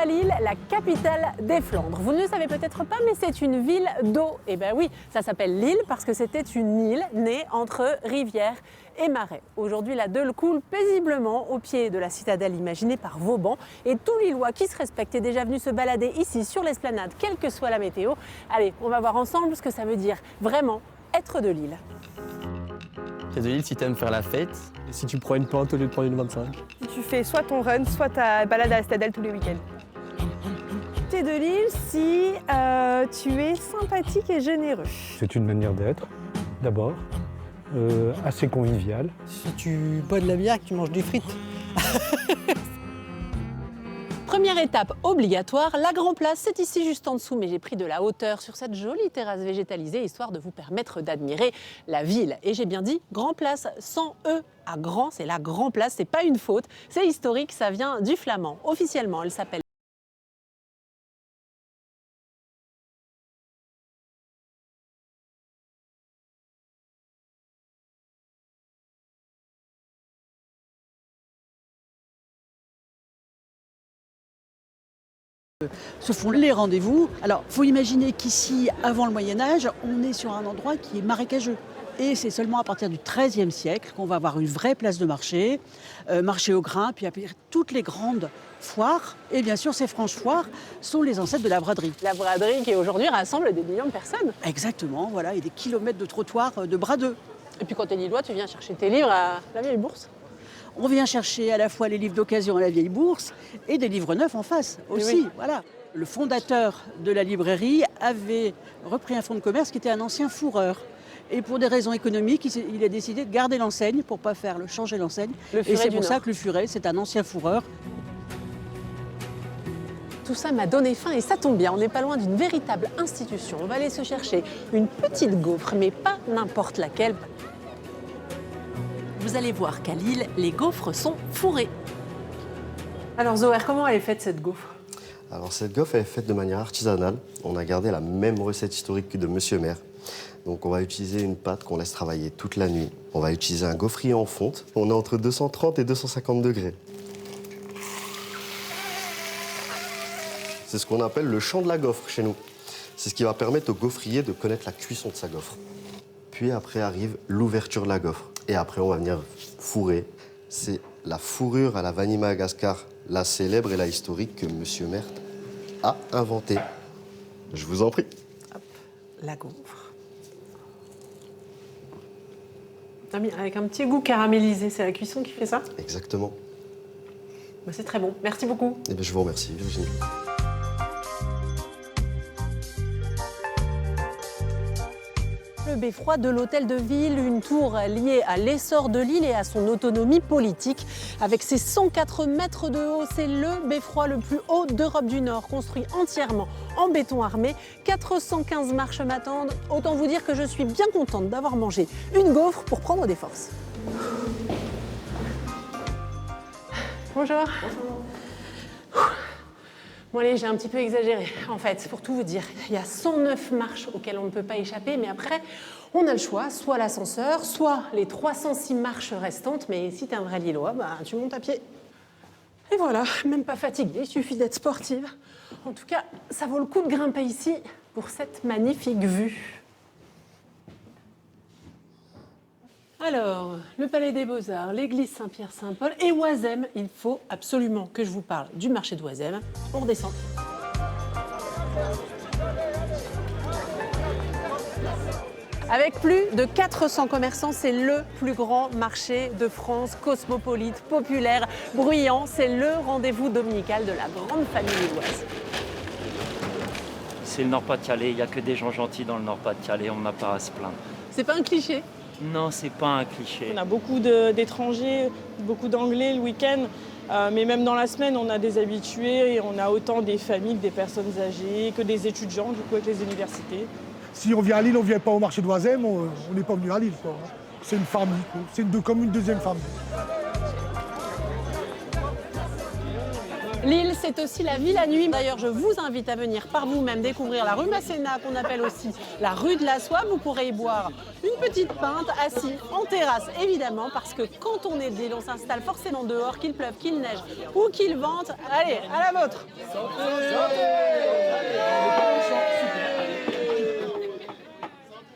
à Lille, la capitale des Flandres. Vous ne le savez peut-être pas, mais c'est une ville d'eau. Et ben oui, ça s'appelle Lille parce que c'était une île née entre rivière et marais. Aujourd'hui, la Deûle coule paisiblement au pied de la citadelle imaginée par Vauban. Et tout Lillois qui se respecte est déjà venu se balader ici sur l'esplanade, quelle que soit la météo. Allez, on va voir ensemble ce que ça veut dire vraiment être de Lille. T'es de Lille si t'aimes faire la fête. Et si tu prends une pente au lieu de prendre une 25. Si tu fais soit ton run, soit ta balade à la citadelle tous les week-ends. T'es de Lille si tu es sympathique et généreux. C'est une manière d'être, d'abord, assez conviviale. Si tu bois de la bière, que tu manges des frites. Première étape obligatoire, la Grand Place, c'est ici juste en dessous, mais j'ai pris de la hauteur sur cette jolie terrasse végétalisée, histoire de vous permettre d'admirer la ville. Et j'ai bien dit Grand Place, sans E à grand, c'est la Grand Place, c'est pas une faute, c'est historique, ça vient du flamand. Officiellement, elle s'appelle Se font les rendez-vous. Alors, il faut imaginer qu'ici, avant le Moyen-Âge, on est sur un endroit qui est marécageux. Et c'est seulement à partir du XIIIe siècle qu'on va avoir une vraie place de marché, marché au grain, puis après toutes les grandes foires. Et bien sûr, ces franches foires sont les ancêtres de la braderie. la braderie qui aujourd'hui rassemble des millions de personnes. Exactement, voilà, et des kilomètres de trottoirs de bradeux. Et puis quand t'es lillois, tu viens chercher tes livres à la vieille bourse. On vient chercher à la fois les livres d'occasion à la vieille bourse et des livres neufs en face aussi. Oui. Voilà. Le fondateur de la librairie avait repris un fonds de commerce qui était un ancien fourreur. Et pour des raisons économiques, il a décidé de garder l'enseigne pour ne pas changer l'enseigne. Et c'est pour ça que le Furet, c'est un ancien fourreur. Tout ça m'a donné faim et ça tombe bien, on n'est pas loin d'une véritable institution. On va aller se chercher une petite gaufre, mais pas n'importe laquelle. Vous allez voir qu'à Lille, les gaufres sont fourrées. Alors Zoër, comment elle est faite cette gaufre? Alors cette gaufre elle est faite de manière artisanale. On a gardé la même recette historique que de Monsieur Maire. Donc on va utiliser une pâte qu'on laisse travailler toute la nuit. On va utiliser un gaufrier en fonte. On est entre 230 et 250 degrés. C'est ce qu'on appelle le champ de la gaufre chez nous. C'est ce qui va permettre au gaufrier de connaître la cuisson de sa gaufre. Puis après arrive l'ouverture de la gaufre. Et après, on va venir fourrer. C'est la fourrure à la vanille Madagascar, la célèbre et la historique que Monsieur Maire a inventée. Je vous en prie. Hop, la gaufre. Avec un petit goût caramélisé, c'est la cuisson qui fait ça? Exactement. Bah, c'est très bon, merci beaucoup. Eh bien, je vous remercie, Virginie. Le beffroi de l'hôtel de ville, une tour liée à l'essor de l'île et à son autonomie politique. Avec ses 104 mètres de haut, c'est le beffroi le plus haut d'Europe du Nord, construit entièrement en béton armé. 415 marches m'attendent. Autant vous dire que je suis bien contente d'avoir mangé une gaufre pour prendre des forces. Bonjour. Bon allez, j'ai un petit peu exagéré. En fait, pour tout vous dire, il y a 109 marches auxquelles on ne peut pas échapper, mais après, on a le choix, soit l'ascenseur, soit les 306 marches restantes, mais si t'es un vrai Lillois, bah, tu montes à pied. Et voilà, même pas fatiguée, il suffit d'être sportive. En tout cas, ça vaut le coup de grimper ici pour cette magnifique vue. Alors, le Palais des Beaux-Arts, l'église Saint-Pierre-Saint-Paul et Oisem. Il faut absolument que je vous parle du marché d'Oisem. On redescend. Avec plus de 400 commerçants, c'est le plus grand marché de France, cosmopolite, populaire, bruyant. C'est le rendez-vous dominical de la grande famille lilloise. C'est le Nord-Pas-de-Calais, il n'y a que des gens gentils dans le Nord-Pas-de-Calais, on n'a pas à se plaindre. C'est pas un cliché? Non, c'est pas un cliché. On a beaucoup d'étrangers, beaucoup d'anglais le week-end, mais même dans la semaine, on a des habitués et on a autant des familles que des personnes âgées, que des étudiants, du coup, avec les universités. Si on vient à Lille, on ne vient pas au marché d'Oisem, on n'est pas venu à Lille. C'est une famille, c'est comme une deuxième famille. Lille, c'est aussi la ville à nuit. D'ailleurs, je vous invite à venir par vous-même découvrir la rue Masséna, qu'on appelle aussi la rue de la Soie. Vous pourrez y boire une petite pinte, assis en terrasse, évidemment, parce que quand on est de Lille, on s'installe forcément dehors, qu'il pleuve, qu'il neige ou qu'il vente. Allez, à la vôtre.